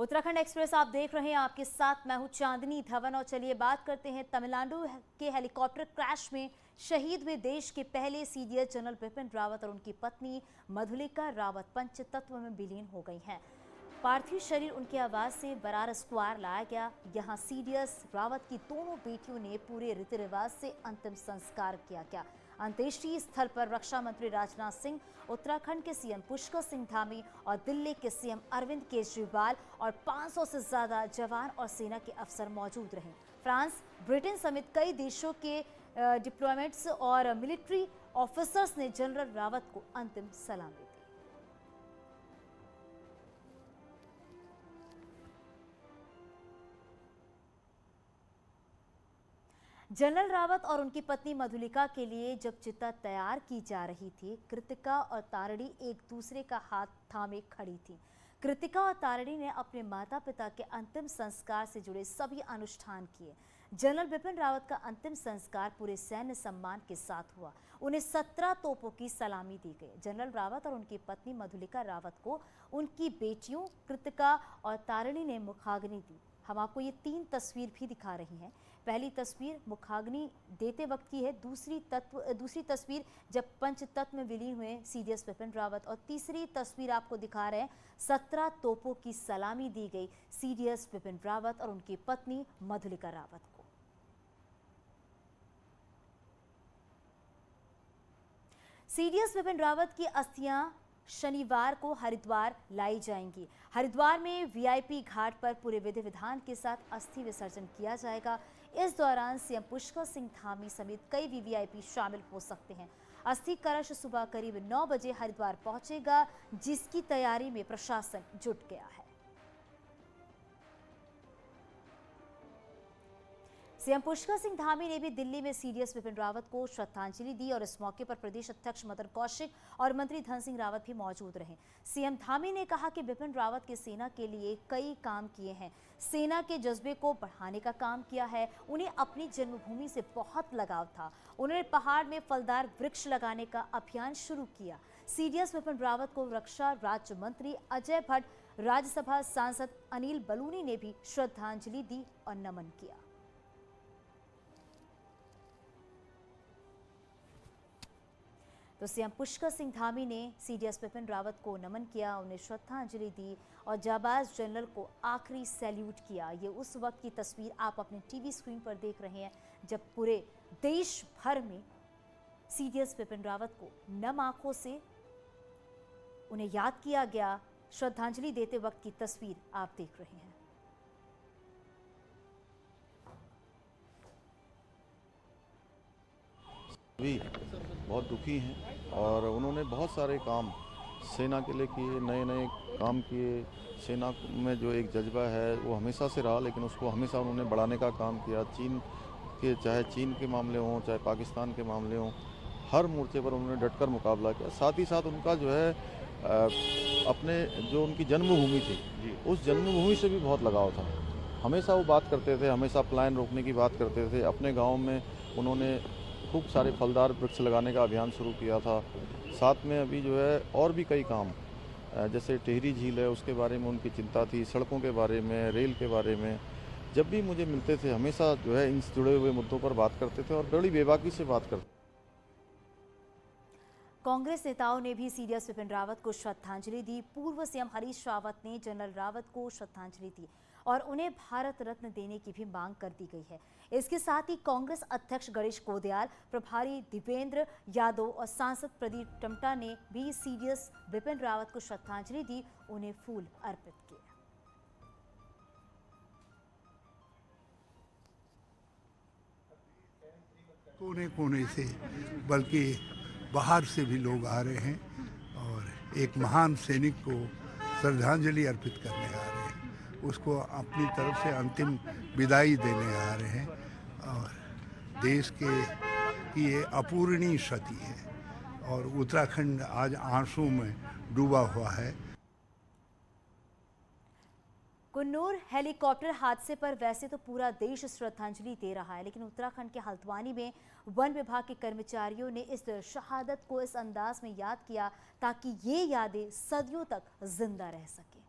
Uttarakhand express आप देख रहे हैं, आपके साथ मैं हूं चांदनी धवन। और चलिए बात करते हैं तमिलनाडु के हेलीकॉप्टर क्रैश में शहीद हुए देश के पहले सीडीएस जनरल बिपिन रावत और उनकी पत्नी मधुलिका रावत पंचतत्व में विलीन हो गई हैं। पार्थिव शरीर उनके आवास से बरार स्क्वायर लाया गया। यहां सीडीएस रावत की दोनों बेटियों ने पूरे रीति रिवाज से अंतिम संस्कार किया गया। अंत्येष्टि स्थल पर रक्षा मंत्री राजनाथ सिंह, उत्तराखंड के सीएम पुष्कर सिंह धामी और दिल्ली के सीएम अरविंद केजरीवाल और 500 से ज्यादा जवान और सेना के अफसर मौजूद रहे। फ्रांस, ब्रिटेन समेत कई देशों के डिप्लोमेट्स और मिलिट्री ऑफिसर्स ने जनरल रावत को अंतिम सलामी दी। जनरल रावत और उनकी पत्नी मधुलिका के लिए जब चिता तैयार की जा रही थी, कृतिका और तारिणी एक दूसरे का हाथ थामे खड़ी थी। कृतिका और तारिणी ने अपने माता पिता के अंतिम संस्कार से जुड़े सभी अनुष्ठान किए। जनरल बिपिन रावत का अंतिम संस्कार पूरे सैन्य सम्मान के साथ हुआ। उन्हें 17 तोपों की सलामी दी गई। जनरल रावत और उनकी पत्नी मधुलिका रावत को उनकी बेटियों कृतिका और तारिणी ने मुखाग्नि दी। हम आपको ये 3 तस्वीर भी दिखा रही हैं। पहली तस्वीर मुखाग्नि देते वक्त की है, दूसरी तस्वीर जब पंचतत्व में विलीन हुए सीडीएस बिपिन रावत, और तीसरी तस्वीर आपको दिखा रहे हैं 17 तोपों की सलामी दी गई सीडीएस बिपिन रावत और उनकी पत्नी मधुलिका रावत को। सीडीएस बिपिन रावत की अस्थियां शनिवार को हरिद्वार लाई जाएंगी। हरिद्वार में वीआईपी घाट पर पूरे विधि विधान के साथ अस्थि विसर्जन किया जाएगा। इस दौरान सीएम पुष्कर सिंह धामी समेत कई वीवीआईपी शामिल हो सकते हैं। अस्थि कलश सुबह करीब 9 बजे हरिद्वार पहुंचेगा, जिसकी तैयारी में प्रशासन जुट गया है। सीएम पुष्कर सिंह धामी ने भी दिल्ली में सीडीएस बिपिन रावत को श्रद्धांजलि दी और इस मौके पर प्रदेश अध्यक्ष मदन कौशिक और मंत्री धन सिंह रावत भी मौजूद रहे। सीएम धामी ने कहा कि बिपिन रावत के सेना के लिए कई काम किए हैं, सेना के जज्बे को बढ़ाने का काम किया है। उन्हें अपनी जन्मभूमि से बहुत लगाव था। उन्होंने पहाड़ में फलदार वृक्ष लगाने का अभियान शुरू किया। सीडीएस बिपिन रावत को रक्षा राज्य मंत्री अजय भट्ट, राज्यसभा सांसद अनिल बलूनी ने भी श्रद्धांजलि दी और नमन किया। तो सीएम पुष्कर सिंह धामी ने सीडीएस बिपिन रावत को नमन किया, उन्हें श्रद्धांजलि दी और जाबाज जनरल को आखिरी सैल्यूट किया। ये उस वक्त की तस्वीर आप अपने टीवी स्क्रीन पर देख रहे हैं, जब पूरे देश भर में सीडीएस बिपिन रावत को नम आंखों से उन्हें याद किया गया। श्रद्धांजलि देते वक्त की तस्वीर आप देख रहे हैं। भी बहुत दुखी हैं और उन्होंने बहुत सारे काम सेना के लिए किए, नए नए काम किए। सेना में जो एक जज्बा है वो हमेशा से रहा, लेकिन उसको हमेशा उन्होंने बढ़ाने का काम किया। चाहे चीन के मामले हों, चाहे पाकिस्तान के मामले हों, हर मोर्चे पर उन्होंने डटकर मुकाबला किया। साथ ही साथ उनका जो है अपने जो उनकी जन्मभूमि थी, उस जन्मभूमि से भी बहुत लगाव था। हमेशा वो बात करते थे, हमेशा पलायन रोकने की बात करते थे। अपने गाँव में उन्होंने खूब सारे फलदार वृक्ष लगाने का अभियान शुरू किया था। साथ में अभी जो है और भी कई काम, जैसे टिहरी झील है, उसके बारे में उनकी चिंता थी, सड़कों के बारे में, रेल के बारे में। जब भी मुझे मिलते थे हमेशा जो है इन जुड़े हुए मुद्दों पर बात करते थे और बड़ी बेबाकी से बात करते थे। कांग्रेस नेताओं ने भी सीडीएस बिपिन रावत को श्रद्धांजलि दी। पूर्व सीएम हरीश रावत ने जनरल रावत को श्रद्धांजलि दी और उन्हें भारत रत्न देने की भी मांग कर दी गई है। इसके साथ ही कांग्रेस अध्यक्ष गणेश कोदयाल, प्रभारी दीपेंद्र यादव और सांसद प्रदीप टमटा ने भी सीडीएस बिपिन रावत को श्रद्धांजलि दी, उन्हें फूल अर्पित किए। कोने कोने से, बल्कि बाहर से भी लोग आ रहे हैं और एक महान सैनिक को श्रद्धांजलि अर्पित करने आ रहे हैं, उसको अपनी तरफ से अंतिम विदाई देने आ रहे हैं। और देश की ये अपूरणीय क्षति है और उत्तराखंड आज आंसू में डूबा हुआ है। कुन्नूर हेलीकॉप्टर हादसे पर वैसे तो पूरा देश श्रद्धांजलि दे रहा है, लेकिन उत्तराखंड के हल्द्वानी में वन विभाग के कर्मचारियों ने इस शहादत को इस अंदाज में याद किया ताकि ये यादें सदियों तक जिंदा रह सके।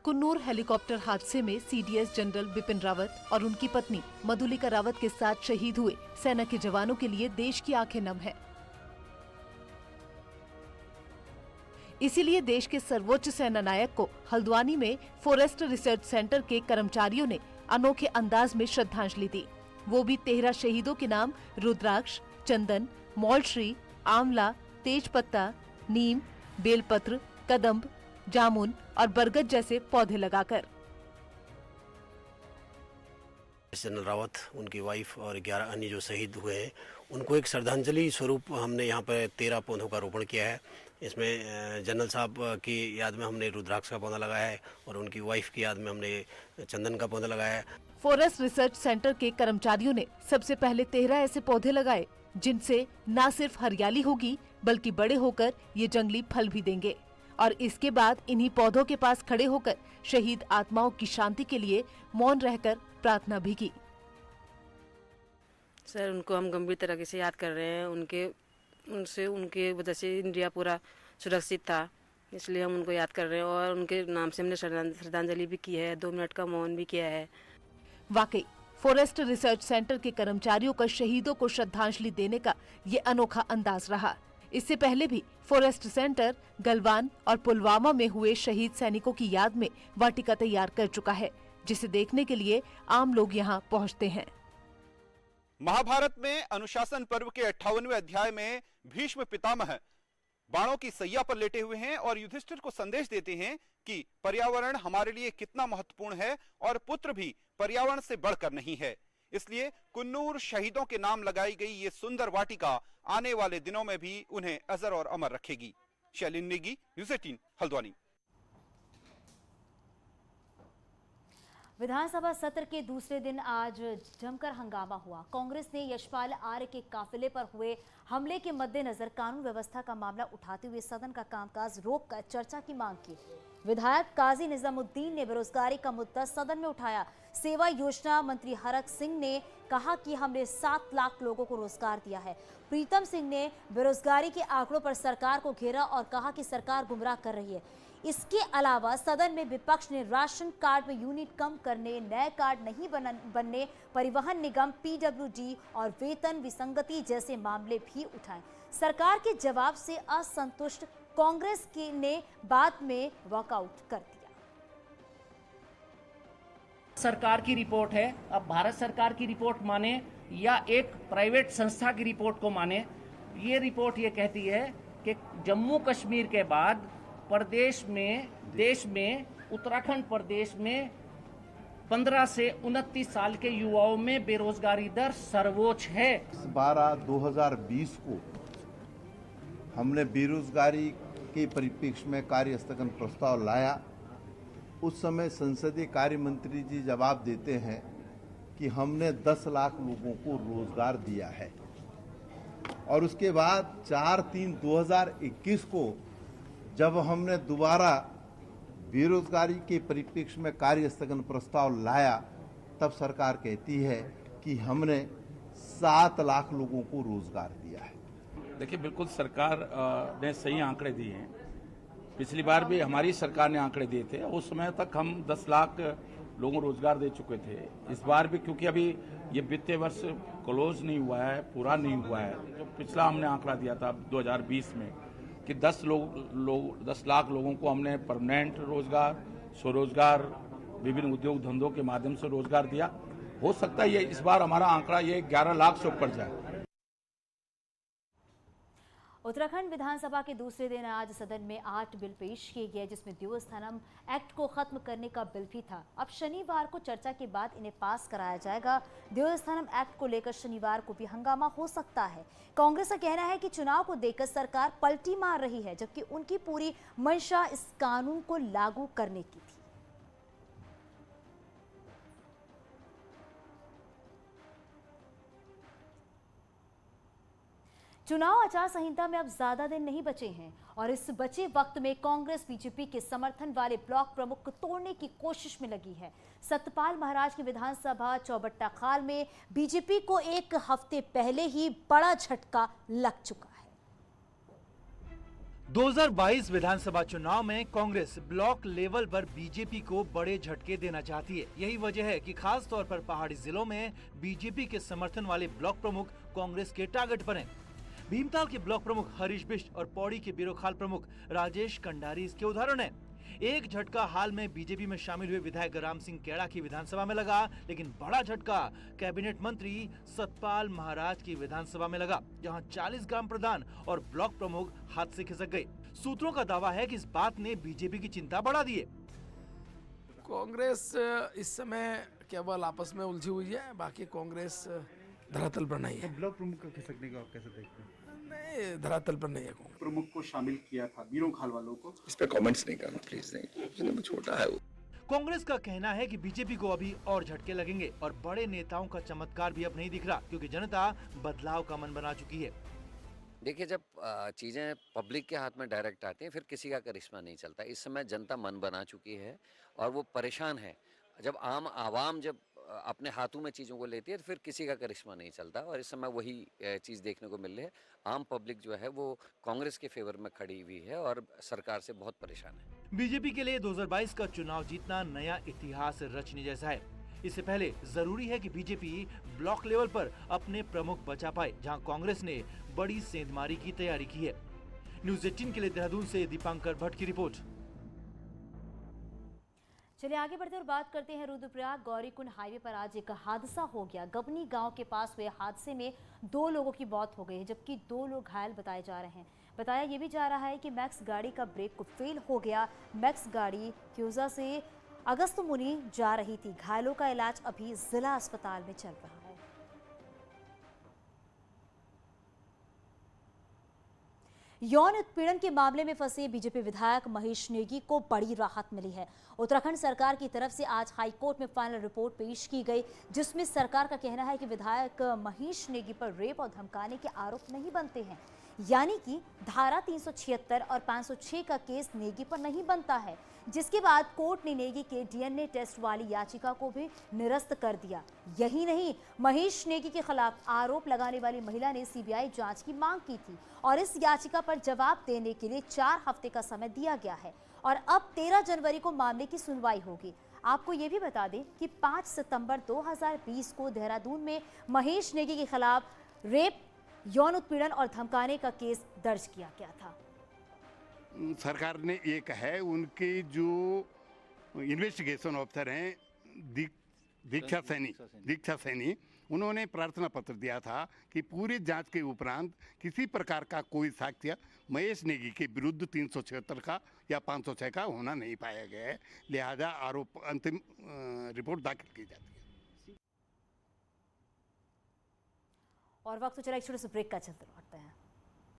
कुन्नूर हेलीकॉप्टर हादसे में सीडीएस जनरल बिपिन रावत और उनकी पत्नी मधुलिका रावत के साथ शहीद हुए सेना के जवानों के लिए देश की आंखें नम है। इसीलिए देश के सर्वोच्च सेना नायक को हल्द्वानी में फॉरेस्ट रिसर्च सेंटर के कर्मचारियों ने अनोखे अंदाज में श्रद्धांजलि दी। वो भी 13 शहीदों के नाम रुद्राक्ष, चंदन, मॉलश्री, आंवला, तेजपत्ता, नीम, बेलपत्र, कदम्ब, जामुन और बरगद जैसे पौधे लगाकर। जनरल रावत, उनकी वाइफ और 11 अन्य जो शहीद हुए हैं उनको एक श्रद्धांजलि स्वरूप हमने यहाँ पर 13 पौधों का रोपण किया है। इसमें जनरल साहब की याद में हमने रुद्राक्ष का पौधा लगाया है और उनकी वाइफ की याद में हमने चंदन का पौधा लगाया है। फॉरेस्ट रिसर्च सेंटर के कर्मचारियों ने सबसे पहले 13 ऐसे पौधे लगाए जिनसे न सिर्फ हरियाली होगी बल्कि बड़े होकर ये जंगली फल भी देंगे। और इसके बाद इन्हीं पौधों के पास खड़े होकर शहीद आत्माओं की शांति के लिए मौन रहकर प्रार्थना भी की। सर, उनको हम गंभीर तरीके से याद कर रहे हैं। उनके वजह से इंडिया पूरा सुरक्षित था, इसलिए हम उनको याद कर रहे हैं और उनके नाम से हमने श्रद्धांजलि भी की है, 2 मिनट का मौन भी किया है। वाकई फॉरेस्ट रिसर्च सेंटर के कर्मचारियों का शहीदों को श्रद्धांजलि देने का ये अनोखा अंदाज रहा। इससे पहले भी फॉरेस्ट सेंटर गलवान और पुलवामा में हुए शहीद सैनिकों की याद में वाटिका तैयार कर चुका है, जिसे देखने के लिए आम लोग यहाँ पहुँचते हैं। महाभारत में अनुशासन पर्व के 58वें अध्याय में भीष्म पितामह बाणों की सैया पर लेटे हुए हैं और युधिष्ठिर को संदेश देते हैं कि पर्यावरण हमारे लिए कितना महत्वपूर्ण है और पुत्र भी पर्यावरण से बढ़कर नहीं है। इसलिए कुन्नूर शहीदों के नाम लगाई गई ये सुंदर वाटिका आने वाले दिनों में भी उन्हें अजर और अमर रखेगी। शैलिन नेगी, न्यूज़ 18, हल्द्वानी। विधानसभा सत्र के दूसरे दिन आज जमकर हंगामा हुआ। कांग्रेस ने यशपाल आर्य के काफिले पर हुए हमले के मद्देनजर कानून व्यवस्था का मामला उठाते हुए सदन का कामकाज रोककर चर्चा की मांग की। विधायक काजी निजामुद्दीन ने बेरोजगारी का मुद्दा सदन में उठाया। सेवा योजना मंत्री हरक सिंह ने कहा कि हमने 7 लाख लोगों को रोजगार दिया है। प्रीतम सिंह ने बेरोजगारी के आंकड़ों पर सरकार को घेरा और कहा कि सरकार गुमराह कर रही है। इसके अलावा सदन में विपक्ष ने राशन कार्ड में यूनिट कम करने, नए कार्ड नहीं बनने, परिवहन निगम, पीडब्ल्यूडी और वेतन विसंगति जैसे मामले भी उठाए। सरकार के जवाब से असंतुष्ट कांग्रेस ने बाद में वॉकआउट कर दिया। सरकार की रिपोर्ट है, अब भारत सरकार की रिपोर्ट माने या एक प्राइवेट संस्था की रिपोर्ट को माने। ये रिपोर्ट ये कहती है कि जम्मू कश्मीर के बाद देश में उत्तराखंड प्रदेश में 15 से 29 साल के युवाओं में बेरोजगारी दर सर्वोच्च है। 12/2020 को हमने बेरोजगारी के परिप्रेक्ष्य में कार्य स्थगन प्रस्ताव लाया। उस समय संसदीय कार्य मंत्री जी जवाब देते हैं कि हमने 10 लाख लोगों को रोजगार दिया है। और उसके बाद 4/3/2021 को जब हमने दोबारा बेरोजगारी के परिप्रेक्ष्य में कार्य स्थगन प्रस्ताव लाया, तब सरकार कहती है कि हमने 7 लाख लोगों को रोजगार दिया है। देखिए, बिल्कुल सरकार ने सही आंकड़े दिए हैं। पिछली बार भी हमारी सरकार ने आंकड़े दिए थे, उस समय तक हम 10 लाख लोगों को रोजगार दे चुके थे। इस बार भी क्योंकि अभी ये वित्तीय वर्ष क्लोज नहीं हुआ है, पूरा नहीं हुआ है, जो पिछला हमने आंकड़ा दिया था 2020 में कि 10 लाख लोगों को हमने परमानेंट रोजगार, स्वरोजगार, विभिन्न उद्योग धंधों के माध्यम से रोजगार दिया। हो सकता है ये इस बार हमारा आंकड़ा ये 11 लाख से ऊपर जाए। उत्तराखंड विधानसभा के दूसरे दिन आज सदन में 8 बिल पेश किए गए, जिसमें देवस्थानम एक्ट को खत्म करने का बिल भी था। अब शनिवार को चर्चा के बाद इन्हें पास कराया जाएगा। देवस्थानम एक्ट को लेकर शनिवार को भी हंगामा हो सकता है। कांग्रेस का कहना है कि चुनाव को देखकर सरकार पलटी मार रही है, जबकि उनकी पूरी मंशा इस कानून को लागू करने की थी। चुनाव आचार संहिता में अब ज्यादा दिन नहीं बचे हैं और इस बचे वक्त में कांग्रेस बीजेपी के समर्थन वाले ब्लॉक प्रमुख को तोड़ने की कोशिश में लगी है। सतपाल महाराज की विधानसभा चौबट्टा खाल में बीजेपी को एक हफ्ते पहले ही बड़ा झटका लग चुका है। 2022 विधानसभा चुनाव में कांग्रेस ब्लॉक लेवल पर बीजेपी को बड़े झटके देना चाहती है। यही वजह है कि खास तौर पर पहाड़ी जिलों में बीजेपी के समर्थन वाले ब्लॉक प्रमुख कांग्रेस के टारगेट पर हैं। भीमताल के ब्लॉक प्रमुख हरीश बिष्ट और पौड़ी के बिरोखाल प्रमुख राजेश कंडारी इसके उदाहरण हैं। एक झटका हाल में बीजेपी में शामिल हुए विधायक राम सिंह केड़ा की विधानसभा में लगा, लेकिन बड़ा झटका कैबिनेट मंत्री सतपाल महाराज की विधानसभा में लगा, जहां 40 ग्राम प्रधान और ब्लॉक प्रमुख हाथ से खिसक गए। सूत्रों का दावा है कि इस बात ने बीजेपी की चिंता बढ़ा दी है। कांग्रेस इस समय केवल आपस में उलझी हुई है, बाकी कांग्रेस धरातल पर नहीं है। ब्लॉक प्रमुख का खिसकने को आप कैसे देखते हैं? नहीं, धरातल पर नहीं है। प्रमुख को शामिल किया था बिरोखाल वालों को। इस पे कमेंट्स नहीं करना प्लीज, नहीं छोटा है वो। कांग्रेस का कहना है कि बीजेपी को अभी और झटके लगेंगे और बड़े नेताओं का चमत्कार भी अब नहीं दिख रहा, क्योंकि जनता बदलाव का मन बना चुकी है। देखिए, जब चीज़ें पब्लिक के हाथ में डायरेक्ट आती हैं फिर किसी का करिश्मा नहीं चलता। इस समय जनता मन बना चुकी है और वो परेशान है। जब आम आवाम जब अपने हाथों में चीज़ों को लेती है तो फिर किसी का करिश्मा नहीं चलता, और इस समय वही चीज़ देखने को मिल रही है। आम पब्लिक जो है वो कांग्रेस के फेवर में खड़ी हुई है और सरकार से बहुत परेशान है। बीजेपी के लिए 2022 का चुनाव जीतना नया इतिहास रचने जैसा है। इससे पहले जरूरी है कि बीजेपी ब्लॉक लेवल पर अपने प्रमुख बचा पाए, जहां कांग्रेस ने बड़ी सेंधमारी की तैयारी की है। न्यूज़ 18 के लिए देहरादून से दीपांकर भट्ट की रिपोर्ट। चलिए आगे बढ़ते और बात करते हैं रुद्रप्रयाग गौरीकुंड हाईवे पर आज एक हादसा हो गया। गबनी गांव के पास हुए हादसे में 2 लोगों की मौत हो गई है, जबकि 2 लोग घायल बताए जा रहे हैं। बताया ये भी जा रहा है कि मैक्स गाड़ी का ब्रेक फेल हो गया। मैक्स गाड़ी क्यूजा से अगस्त मुनि जा रही थी। घायलों का इलाज अभी जिला अस्पताल में चल रहा है। यौन उत्पीड़न के मामले में फंसे बीजेपी विधायक महेश नेगी को बड़ी राहत मिली है। उत्तराखंड सरकार की तरफ से आज हाईकोर्ट में फाइनल रिपोर्ट पेश की गई, जिसमें सरकार का कहना है कि विधायक महेश नेगी पर रेप और धमकाने के आरोप नहीं बनते हैं, यानी कि धारा 376 और 506 का केस नेगी पर नहीं बनता है, जिसके बाद कोर्ट ने नेगी के डीएनए टेस्ट वाली याचिका को भी निरस्त कर दिया। यही नहीं, महेश नेगी के खिलाफ आरोप लगाने वाली महिला ने सीबीआई जांच की मांग की थी और इस याचिका पर जवाब देने के लिए 4 हफ्ते का समय दिया गया है और अब 13 जनवरी को मामले की सुनवाई होगी। आपको ये भी बता दें कि 5 सितंबर 2020 को देहरादून में महेश नेगी के खिलाफ रेप, यौन उत्पीड़न और धमकाने का केस दर्ज किया गया था। सरकार ने एक है, उनके जो इन्वेस्टिगेशन ऑफिसर हैं दीक्षा सैनी, उन्होंने प्रार्थना पत्र दिया था कि पूरे जांच के उपरांत किसी प्रकार का कोई साक्ष्य महेश नेगी के विरुद्ध 376 का या 506 का होना नहीं पाया गया है, लिहाजा आरोप अंतिम रिपोर्ट दाखिल की जाती है। और वक्त तो चला एक छोटे से ब्रेक का, चलते लौटते हैं।